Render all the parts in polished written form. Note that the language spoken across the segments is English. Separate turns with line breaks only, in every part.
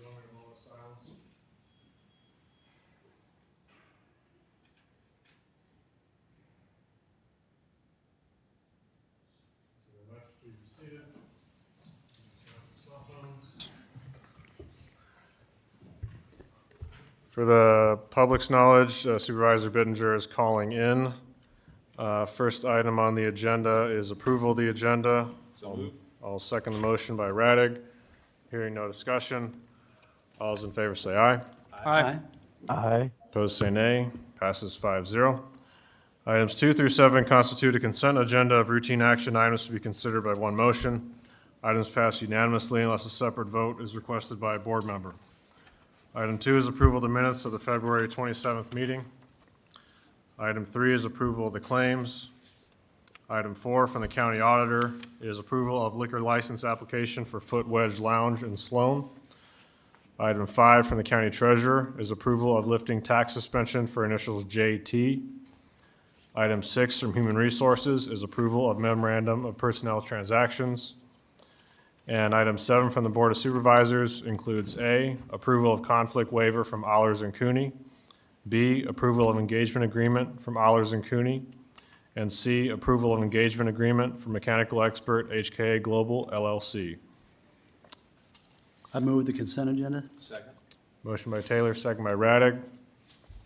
going a moment of silence. Thank you very much. Please be seated. Cell phones. For the public's knowledge, Supervisor Bittinger is calling in. First item on the agenda is approval of the agenda.
So moved.
I'll second the motion by Radig. Hearing no discussion. All those in favor say aye.
Aye.
Aye.
Opposed say nay. Passes 5-0. Items 2 through 7 constitute a consent agenda of routine action items to be considered by one motion. Items pass unanimously unless a separate vote is requested by a board member. Item 2 is approval of the minutes of the February 27th meeting. Item 3 is approval of the claims. Item 4 from the county auditor is approval of liquor license application for Foot Wedge Lounge in Sloan. Item 5 from the county treasurer is approval of lifting tax suspension for initials JT. Item 6 from human resources is approval of memorandum of personnel transactions. And item 7 from the board of supervisors includes A, approval of conflict waiver from Allers and Cooney, B, approval of engagement agreement from Allers and Cooney, and C, approval of engagement agreement for mechanical expert HKA Global LLC.
I move the consent agenda.
Second.
Motion by Taylor, second by Radig.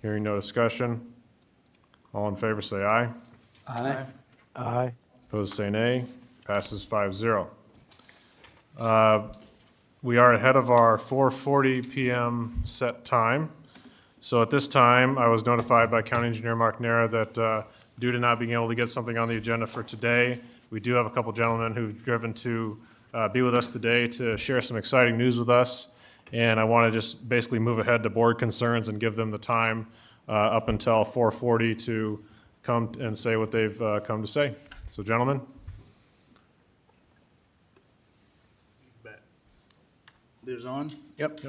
Hearing no discussion. All in favor say aye.
Aye.
Aye.
Opposed say nay. Passes 5-0. We are ahead of our 4:40 PM set time. So at this time, I was notified by County Engineer Mark Nera that due to not being able to get something on the agenda for today, we do have a couple gentlemen who've driven to be with us today to share some exciting news with us. And I want to just basically move ahead to board concerns and give them the time up until 4:40 to come and say what they've come to say. So gentlemen.
There's on? Yep.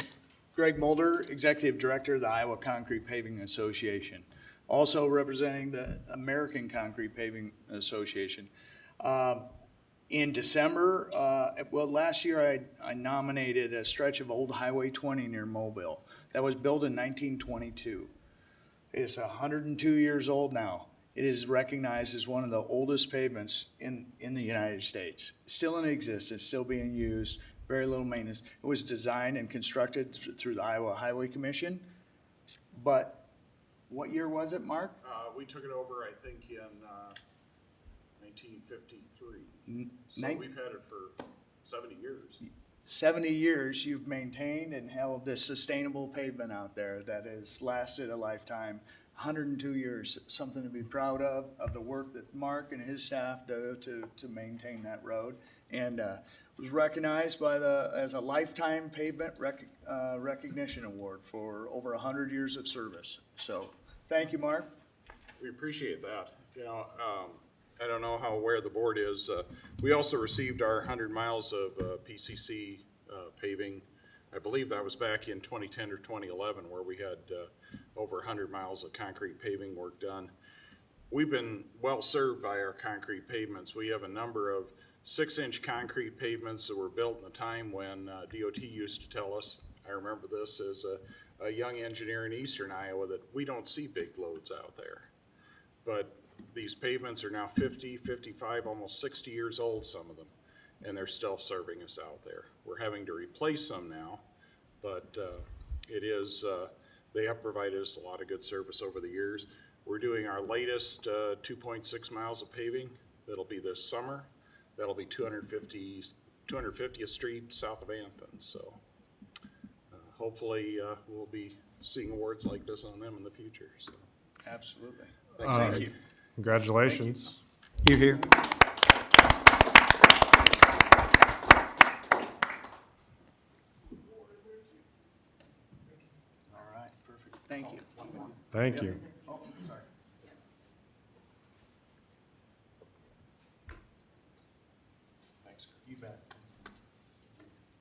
Greg Mulder, Executive Director of the Iowa Concrete Paving Association. Also representing the American Concrete Paving Association. In December, last year I nominated a stretch of old Highway 20 near Mobile that was built in 1922. It's 102 years old now. It is recognized as one of the oldest pavements in the United States. Still in existence, still being used. Very little maintenance. It was designed and constructed through the Iowa Highway Commission. But what year was it, Mark?
We took it over, I think, in 1953. So we've had it for 70 years.
70 years you've maintained and held this sustainable pavement out there that has lasted a lifetime. 102 years, something to be proud of the work that Mark and his staff do to maintain that road. And was recognized by as a lifetime pavement recognition award for over 100 years of service. So thank you, Mark.
We appreciate that. You know, I don't know how aware the board is. We also received our 100 miles of PCC paving. I believe that was back in 2010 or 2011 where we had over 100 miles of concrete paving work done. We've been well served by our concrete pavements. We have a number of 6-inch concrete pavements that were built in a time when DOT used to tell us, I remember this as a young engineer in eastern Iowa, that we don't see big loads out there. But these pavements are now 50, 55, almost 60 years old, some of them, and they're still serving us out there. We're having to replace some now, but they have provided us a lot of good service over the years. We're doing our latest 2.6 miles of paving. That'll be this summer. That'll be 250th Street south of Anthony. So hopefully we'll be seeing awards like this on them in the future. So
Absolutely.
thank you.
Congratulations.
You're here.
All right, perfect. Thank you.
Thank you.
Oh, sorry.
Thanks.
You bet.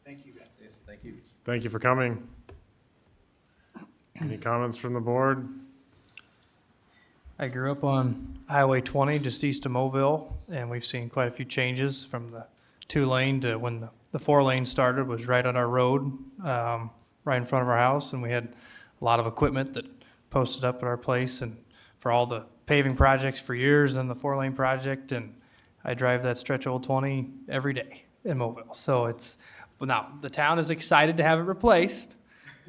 Thank you, guys.
Yes, thank you.
Thank you for coming. Any comments from the board?
I grew up on Highway 20 just east of Mobile, and we've seen quite a few changes from the 2-lane to when the 4-lane started was right on our road. right in front of our house, and we had a lot of equipment that posted up at our place and for all the paving projects for years and the 4-lane project, and I drive that stretch of Old 20 every day in Mobile. So it's, well, now, the town is excited to have it replaced,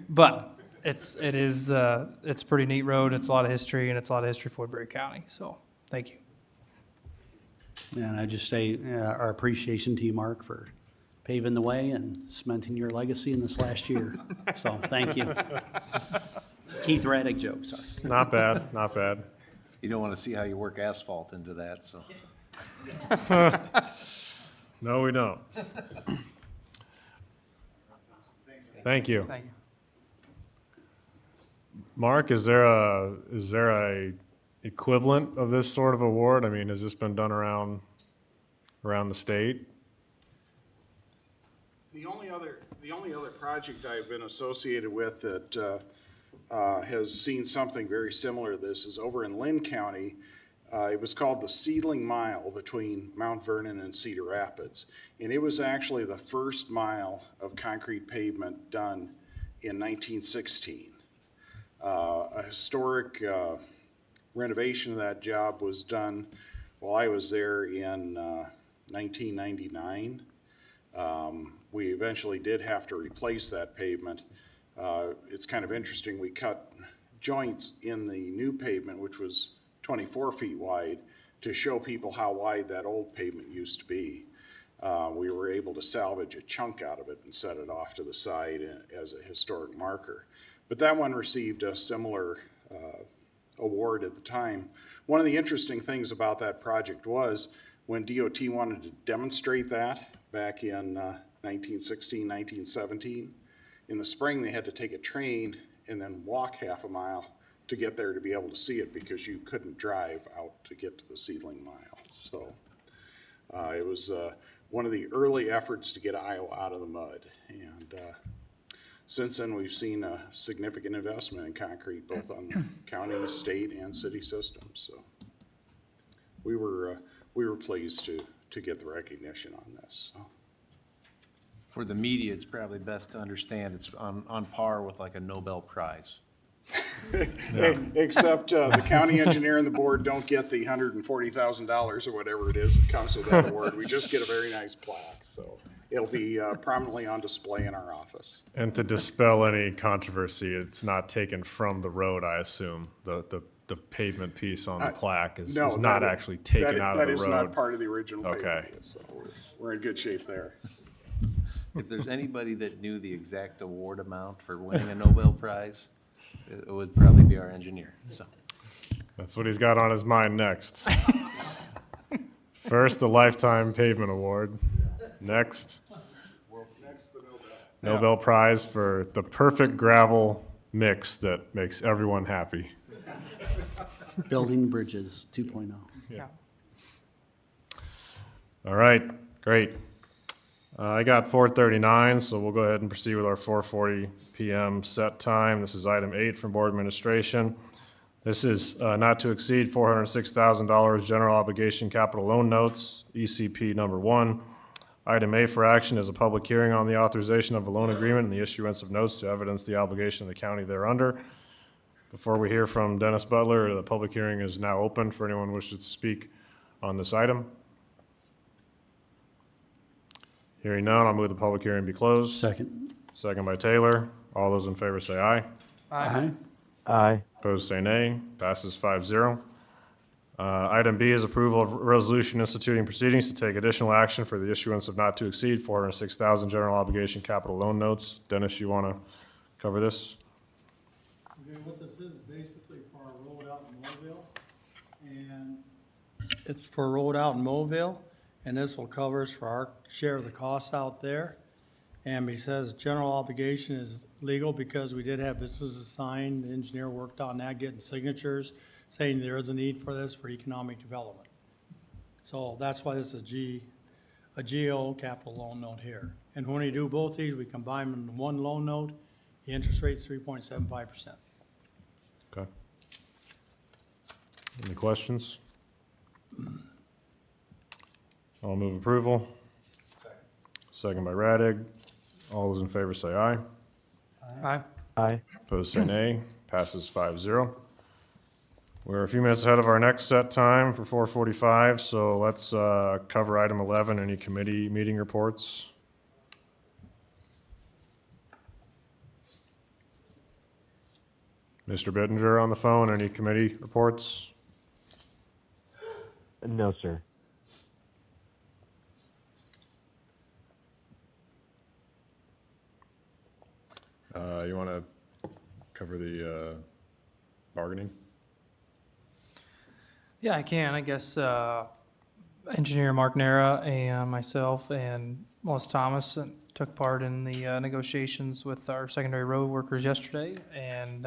but it's a pretty neat road, it's a lot of history, and it's a lot of history for Woodbury County, so, thank you.
And I just say our appreciation to you, Mark, for paving the way and cementing your legacy in this last year. So, thank you. Keith Raddick joke, sorry.
Not bad, not bad.
You don't want to see how you work asphalt into that, so.
No, we don't. Thank you.
Thank you.
Mark, is there a equivalent of this sort of award? I mean, has this been done around the state?
The only other project I've been associated with that has seen something very similar to this is over in Lynn County. It was called the Seedling Mile between Mount Vernon and Cedar Rapids. And it was actually the first mile of concrete pavement done in 1916. A historic renovation of that job was done while I was there in 1999. We eventually did have to replace that pavement. It's kind of interesting, we cut joints in the new pavement, which was 24 feet wide, to show people how wide that old pavement used to be. We were able to salvage a chunk out of it and set it off to the side as a historic marker. But that one received a similar award at the time. One of the interesting things about that project was when DOT wanted to demonstrate that back in 1916, 1917, in the spring they had to take a train and then walk half a mile to get there to be able to see it because you couldn't drive out to get to the Seedling Mile. So it was one of the early efforts to get Iowa out of the mud. And since then, we've seen a significant investment in concrete, both on the county, state, and city systems. So we were pleased to get the recognition on this. So.
For the media, it's probably best to understand it's on par with like a Nobel Prize.
Except the county engineer and the board don't get the $140,000 or whatever it is that comes with that award. We just get a very nice plaque. So it'll be prominently on display in our office.
And to dispel any controversy, it's not taken from the road, I assume. The pavement piece on the plaque is
No,
not
that-
actually taken out of
That
the
is
road.
not part of the original
Okay.
pavement. So we're in good shape there.
If there's anybody that knew the exact award amount for winning a Nobel Prize, it would probably be our engineer, so.
That's what he's got on his mind next. First, the Lifetime Pavement Award. Next, Nobel Prize for the perfect gravel mix that makes everyone happy.
Building bridges 2.0.
Yeah.
All right, great. I got 4:39, so we'll go ahead and proceed with our 4:40 PM set time. This is item 8 from Board Administration. This is not to exceed $406,000 general obligation capital loan notes, ECP number 1. Item A for action is a public hearing on the authorization of a loan agreement and the issuance of notes to evidence the obligation of the county thereunder. Before we hear from Dennis Butler, the public hearing is now open for anyone who wishes to speak on this item. Hearing none, I'll move the public hearing be closed.
Second.
Second by Taylor. All those in favor say aye.
Aye.
Aye.
Opposed say nay. Passes 5-0. Item B is approval of resolution instituting proceedings to take additional action for the issuance of not to exceed $406,000 general obligation capital loan notes. Dennis, you want to cover this?
Okay, what this is basically for our road out in Mobile, and it's for a road out in Mobile, and this will cover us for our share of the costs out there. And he says general obligation is legal because we did have businesses signed, the engineer worked on that, getting signatures, saying there is a need for this for economic development. So that's why this is a GO capital loan note here. And when we do both these, we combine them in one loan note, the interest rate's 3.75%.
Okay. Any questions? I'll move approval. Second by Radig. All those in favor say aye.
Aye.
Aye.
Opposed, say nay. Passes 5-0. We're a few minutes ahead of our next set time for 4:45, so let's cover item 11, any committee meeting reports. Mr. Bittinger on the phone, any committee reports?
No, sir.
You want to cover the bargaining?
Yeah, I can. I guess Engineer Mark Nera and myself and Melissa Thomas took part in the negotiations with our secondary road workers yesterday, and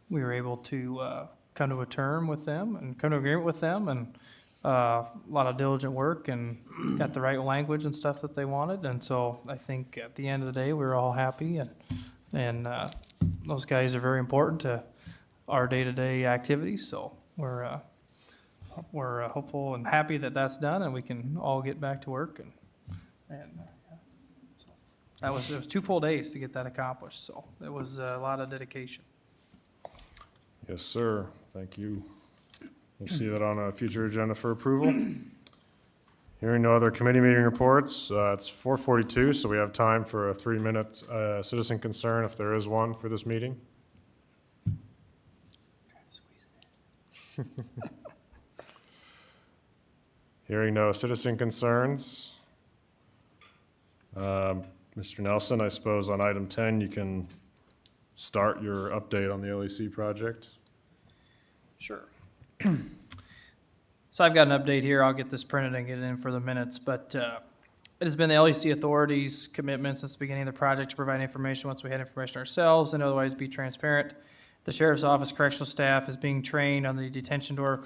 we were able to come to a term with them and come to agreement with them, and a lot of diligent work and got the right language and stuff that they wanted. And so I think at the end of the day, we were all happy, and those guys are very important to our day-to-day activities. So we're hopeful and happy that that's done and we can all get back to work. And so it was 2 full days to get that accomplished. So it was a lot of dedication.
Yes, sir. Thank you. We'll see that on a future agenda for approval. Hearing no other committee meeting reports, it's 4:42, so we have time for a 3-minute citizen concern if there is one for this meeting. Hearing no citizen concerns. Mr. Nelson, I suppose on item 10, you can start your update on the LEC project.
Sure. So I've got an update here. I'll get this printed and get it in for the minutes, but it has been the LEC Authority's commitment since the beginning of the project to provide information once we had information ourselves and otherwise be transparent. The Sheriff's Office correctional staff is being trained on the detention door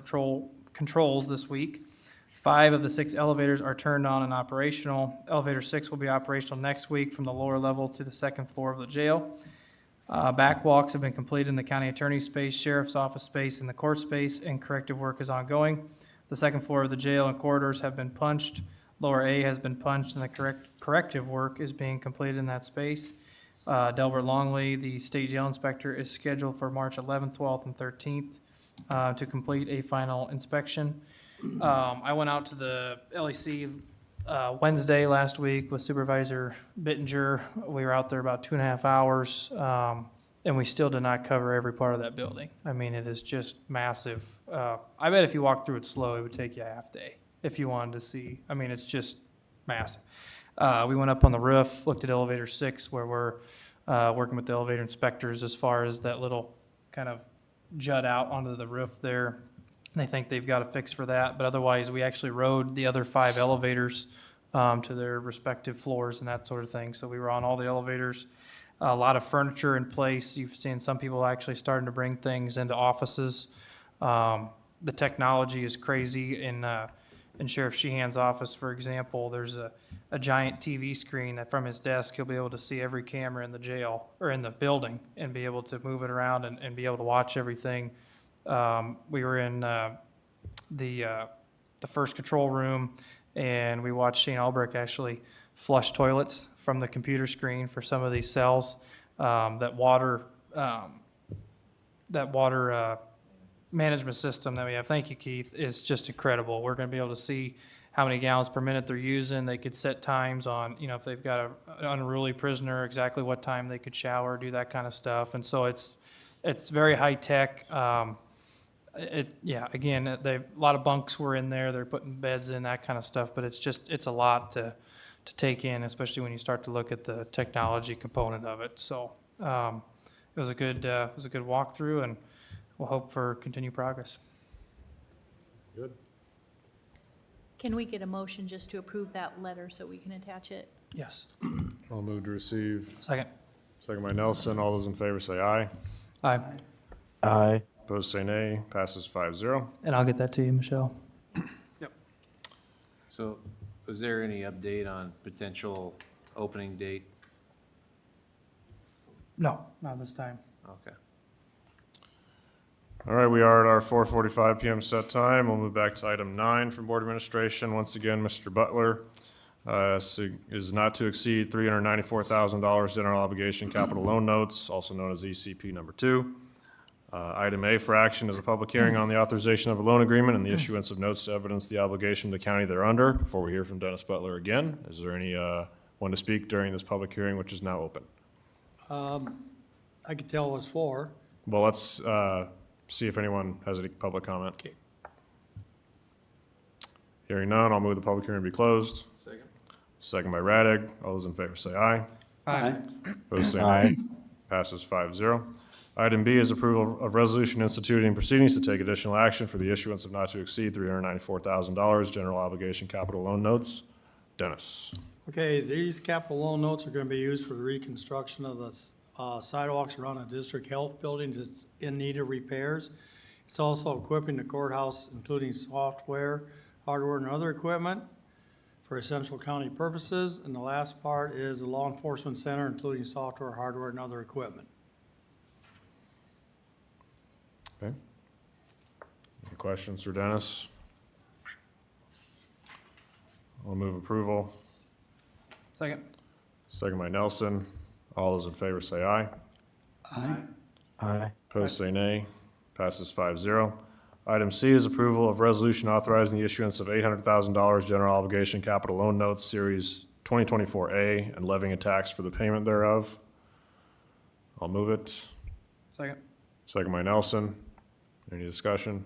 controls this week. 5 of the 6 elevators are turned on and operational. Elevator 6 will be operational next week from the lower level to the 2nd floor of the jail. Backwalks have been completed in the county attorney's space, sheriff's office space, and the court space, and corrective work is ongoing. The 2nd floor of the jail and corridors have been punched. Lower A has been punched, and the corrective work is being completed in that space. Delbert Longley, the state jail inspector, is scheduled for March 11th, 12th, and 13th to complete a final inspection. I went out to the LEC Wednesday last week with Supervisor Bittinger. We were out there about 2.5 hours, and we still did not cover every part of that building. I mean, it is just massive. I bet if you walked through it slow, it would take you a half day if you wanted to see. I mean, it's just massive. We went up on the roof, looked at elevator 6, where we're working with the elevator inspectors as far as that little kind of jut out onto the roof there. They think they've got a fix for that, but otherwise, we actually rode the other 5 elevators to their respective floors and that sort of thing. So we were on all the elevators, a lot of furniture in place. You've seen some people actually starting to bring things into offices. The technology is crazy. In Sheriff Sheehan's office, for example, there's a giant TV screen that from his desk, he'll be able to see every camera in the jail or in the building and be able to move it around and be able to watch everything. We were in the first control room, and we watched Shane Albrecht actually flush toilets from the computer screen for some of these cells. That water management system that we have, thank you, Keith, is just incredible. We're going to be able to see how many gallons per minute they're using. They could set times on, if they've got an unruly prisoner, exactly what time they could shower, do that kind of stuff. And so it's very high tech. Again, a lot of bunks were in there. They're putting beds in, that kind of stuff. But it's a lot to take in, especially when you start to look at the technology component of it. So it was a good walkthrough, and we'll hope for continued progress.
Good.
Can we get a motion just to approve that letter so we can attach it?
Yes.
I'll move to receive.
Second.
Second by Nelson. All those in favor say aye.
Aye.
Aye.
Opposed say nay. Passes 5-0.
And I'll get that to you, Michelle.
So is there any update on potential opening date?
No, not this time.
Okay.
All right, we are at our 4:45 PM set time. We'll move back to item 9 from Board Administration. Once again, Mr. Butler. is not to exceed $394,000 general obligation capital loan notes, also known as ECP number 2. Item A for action is a public hearing on the authorization of a loan agreement and the issuance of notes to evidence the obligation of the county thereunder. Before we hear from Dennis Butler again, is there any one to speak during this public hearing, which is now open?
I could tell it was for.
Well, let's see if anyone has any public comment.
Okay.
Hearing none, I'll move the public hearing to be closed.
Second.
Second by Radig. All those in favor say aye.
Aye.
Opposed, say no. Passes 5-0. Item B is approval of resolution instituting proceedings to take additional action for the issuance of not to exceed $394,000 general obligation capital loan notes. Dennis.
Okay, these capital loan notes are gonna be used for the reconstruction of the sidewalks around the district health building that's in need of repairs. It's also equipping the courthouse, including software, hardware, and other equipment for essential county purposes. And the last part is the law enforcement center, including software, hardware, and other equipment.
Okay. Any questions for Dennis? I'll move approval.
Second.
Second by Nelson. All those in favor say aye.
Aye.
Opposed, say nay. Passes 5-0. Item C is approval of resolution authorizing the issuance of $800,000 general obligation capital loan notes, Series 2024A, and levying a tax for the payment thereof. I'll move it.
Second.
Second by Nelson. Any discussion?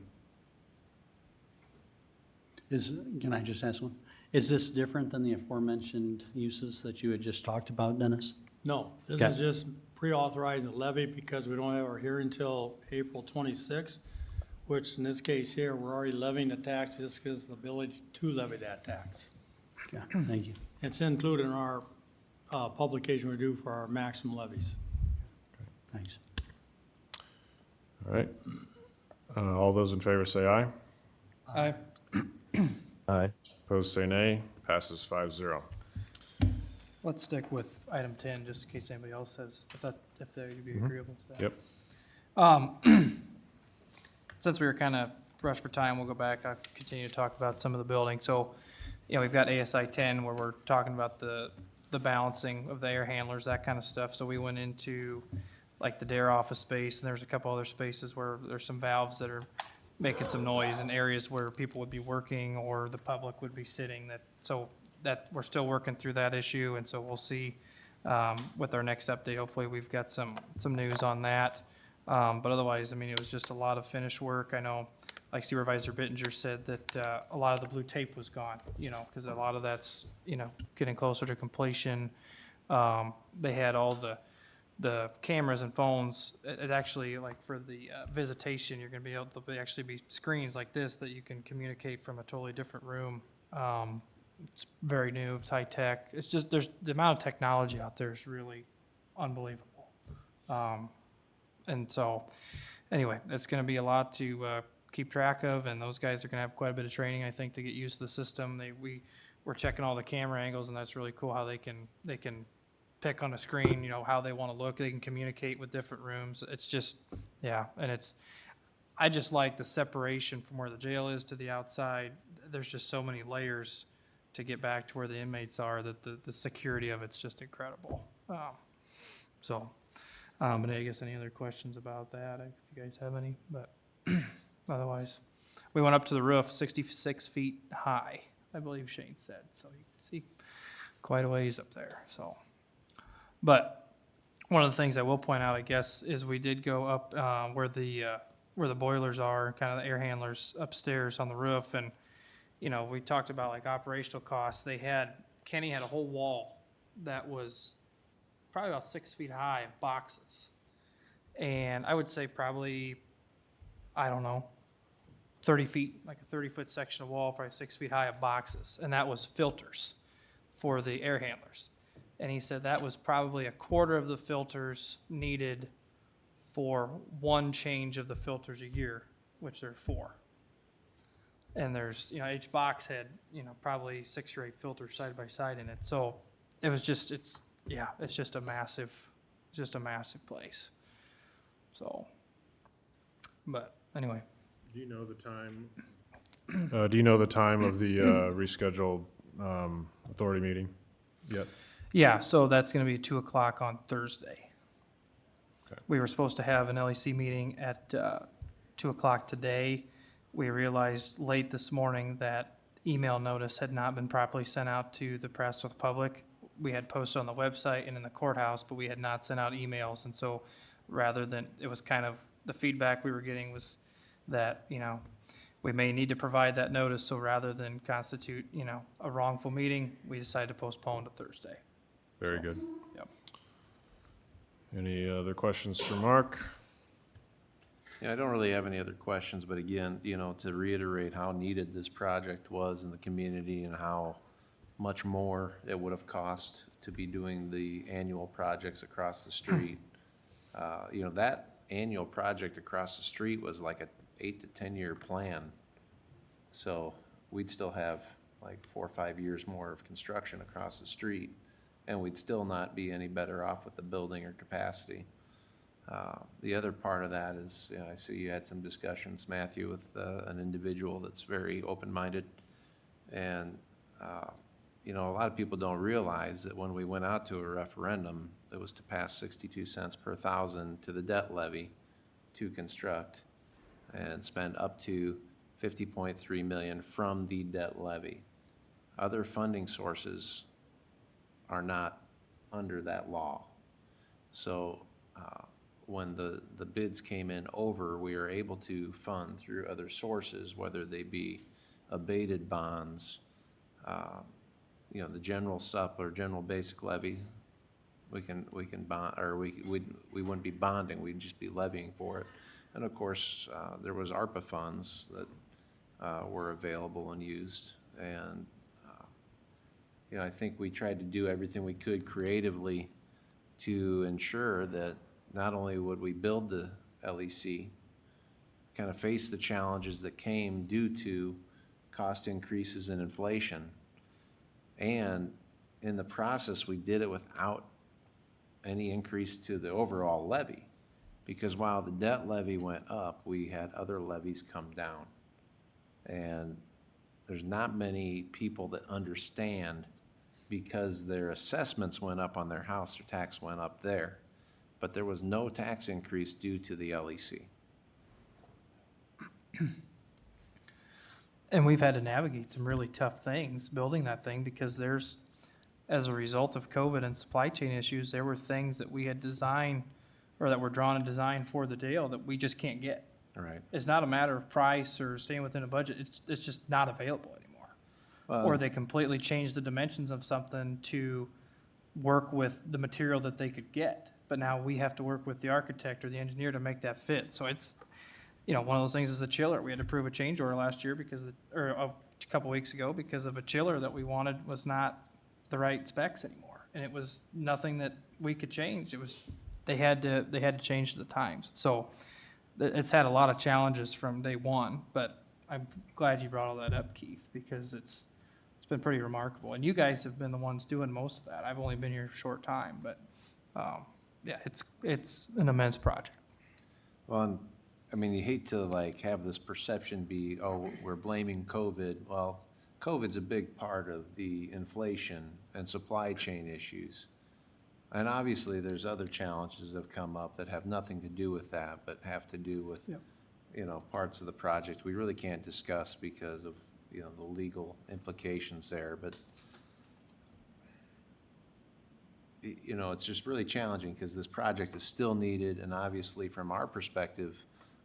Can I just ask one? Is this different than the aforementioned uses that you had just talked about, Dennis?
No, this
Okay.
is just pre-authorizing the levy because we don't have our hearing until April 26th, which in this case here, we're already levying the tax. This gives the ability to levy that tax.
Okay, thank you.
It's included in our publication we do for our maximum levies.
Thanks.
All right. All those in favor say aye.
Aye.
Opposed, say nay. Passes 5-0.
Let's stick with item 10, just in case anybody else has, if they'd be agreeable to that.
Yep.
Since we were kind of rushed for time, we'll go back. I'll continue to talk about some of the building. So, we've got ASI 10 where we're talking about the balancing of the air handlers, that kind of stuff. So we went into like the DARE office space, and there's a couple other spaces where there's some valves that are making some noise in areas where people would be working or the public would be sitting. So we're still working through that issue, and so we'll see with our next update. Hopefully, we've got some news on that. But otherwise, it was just a lot of finished work. I know, like Supervisor Bittinger said, that a lot of the blue tape was gone, because a lot of that's, getting closer to completion. They had all the cameras and phones. It actually, like for the visitation, you're gonna be able to actually be screens like this that you can communicate from a totally different room. It's very new, it's high tech. It's just, the amount of technology out there is really unbelievable. And so, anyway, it's gonna be a lot to keep track of, and those guys are gonna have quite a bit of training, I think, to get used to the system. We're checking all the camera angles, and that's really cool how they can pick on a screen, how they wanna look. They can communicate with different rooms. It's just, yeah, and I just like the separation from where the jail is to the outside. There's just so many layers to get back to where the inmates are, that the security of it's just incredible. But I guess any other questions about that, if you guys have any, but otherwise. We went up to the roof, 66 feet high, I believe Shane said, so you can see quite a ways up there, so. But one of the things I will point out, I guess, is we did go up where the boilers are, kind of the air handlers upstairs on the roof, and we talked about like operational costs. Kenny had a whole wall that was probably about 6 feet high of boxes, and I would say probably, I don't know, 30 feet, like a 30-foot section of wall, probably 6 feet high of boxes, and that was filters for the air handlers. And he said that was probably a quarter of the filters needed for one change of the filters a year, which there are 4. And there's, each box had, probably 6 or 8 filters side by side in it. So it was just, it's just a massive place. So, but anyway.
Do you know the time? Do you know the time of the rescheduled authority meeting yet?
Yeah, so that's gonna be 2 o'clock on Thursday.
Okay.
We were supposed to have an LEC meeting at 2 o'clock today. We realized late this morning that email notice had not been properly sent out to the press or the public. We had posted on the website and in the courthouse, but we had not sent out emails. And so rather than, it was kind of, the feedback we were getting was that, we may need to provide that notice. So rather than constitute, a wrongful meeting, we decided to postpone to Thursday.
Very good.
Yep.
Any other questions for Mark?
Yeah, I don't really have any other questions, but again, to reiterate how needed this project was in the community and how much more it would have cost to be doing the annual projects across the street. That annual project across the street was like a 8 to 10 year plan. So we'd still have like 4 or 5 years more of construction across the street, and we'd still not be any better off with the building or capacity. The other part of that is, I see you had some discussions, Matthew, with an individual that's very open-minded. And, a lot of people don't realize that when we went out to a referendum, it was to pass 62 cents per thousand to the debt levy to construct and spend up to 50.3 million from the debt levy. Other funding sources are not under that law. So, when the bids came in over, we were able to fund through other sources, whether they be abated bonds, the general sup or general basic levy. We can bond, or we wouldn't be bonding, we'd just be levying for it. And of course, there was ARPA funds that were available and used. And, I think we tried to do everything we could creatively to ensure that not only would we build the LEC, kind of face the challenges that came due to cost increases and inflation, and in the process, we did it without any increase to the overall levy. Because while the debt levy went up, we had other levies come down. And there's not many people that understand, because their assessments went up on their house, their tax went up there. But there was no tax increase due to the LEC.
And we've had to navigate some really tough things building that thing, because there's, as a result of COVID and supply chain issues, there were things that we had designed or that were drawn and designed for the jail that we just can't get.
Right.
It's not a matter of price or staying within a budget. It's just not available anymore.
Well,
Or they completely changed the dimensions of something to work with the material that they could get. But now we have to work with the architect or the engineer to make that fit. So it's, one of those things is a chiller. We had to approve a change order last year or a couple weeks ago, because of a chiller that we wanted was not the right specs anymore. And it was nothing that we could change. It was, they had to change the times. So it's had a lot of challenges from day one, but I'm glad you brought all that up, Keith, because it's been pretty remarkable. And you guys have been the ones doing most of that. I've only been here a short time, but, yeah, it's an immense project.
Well, you hate to have this perception be, oh, we're blaming COVID. Well, COVID's a big part of the inflation and supply chain issues. And obviously, there's other challenges that have come up that have nothing to do with that, but have to do with,
Yep.
parts of the project we really can't discuss because of, the legal implications there. But, it's just really challenging because this project is still needed, and obviously, from our perspective,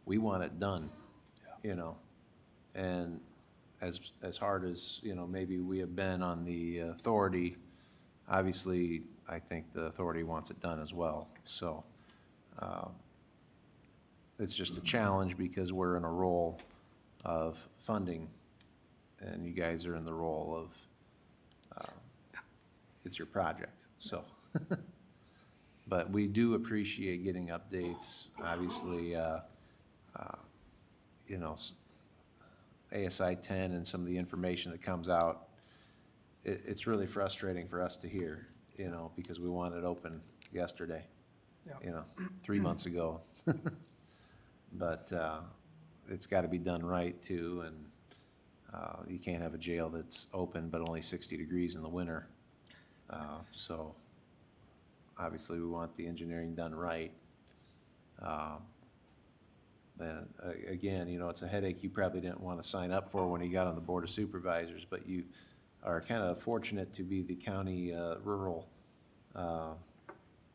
we want it done, And as hard as, maybe we have been on the authority, obviously, I think the authority wants it done as well. So it's just a challenge because we're in a role of funding, and you guys are in the role of, it's your project, so. But we do appreciate getting updates. Obviously, ASI 10 and some of the information that comes out, it's really frustrating for us to hear, because we wanted it open yesterday,
Yeah.
3 months ago. But it's got to be done right too, and You can't have a jail that's open but only 60 degrees in the winter. So obviously, we want the engineering done right. Then, again, you know, it's a headache you probably didn't want to sign up for when you got on the Board of Supervisors, but you are kind of fortunate to be the county rural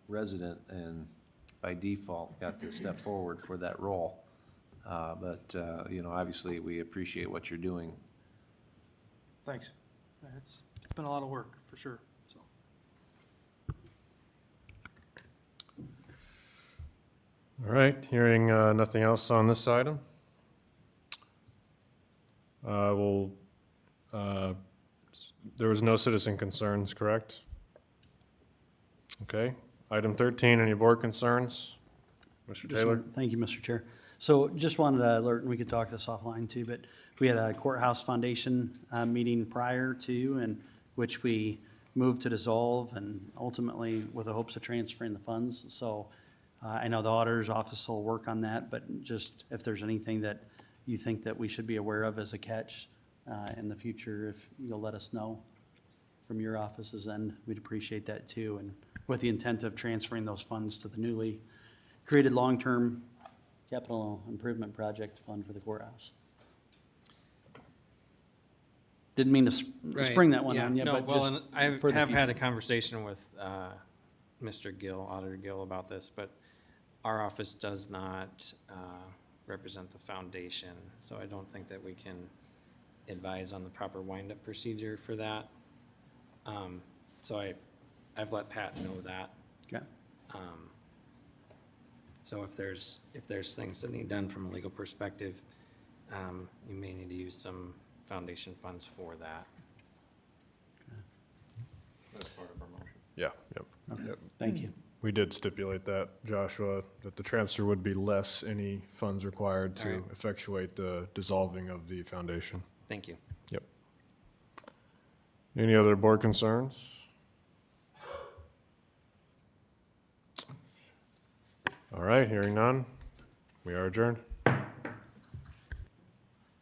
resident and by default got to step forward for that role. But you know, obviously, we appreciate what you're doing.
Thanks. It's been a lot of work, for sure, so.
All right, hearing nothing else on this item. There was no citizen concerns, correct? Okay, item 13, any board concerns? Mr.
Just
Taylor?
one- Thank you, Mr. Chair. So just wanted to alert, and we could talk this offline too, but we had a courthouse foundation meeting prior to, and which we moved to dissolve and ultimately with the hopes of transferring the funds. So I know the auditor's office will work on that, but just if there's anything that you think that we should be aware of as a catch in the future, if you'll let us know from your offices, then we'd appreciate that too. And with the intent of transferring those funds to the newly created long-term capital improvement project fund for the courthouse. Didn't mean to spring that one on you,
No,
but
well,
just
and I
for the
have had a
future.
conversation with Mr. Gill, Auditor Gill, about this, but our office does not represent the foundation, so I don't think that we can advise on the proper wind-up procedure for that. So I've let Pat know that.
Okay.
So if there's things that need done from a legal perspective, you may need to use some foundation funds for that. That's part of our motion.
Yeah, yep.
Okay, thank you.
We did stipulate that, Joshua, that the transfer would be less any funds required
All
to
right.
effectuate the dissolving of the foundation.
Thank you.
Yep. Any other board concerns? All right, hearing none, we are adjourned.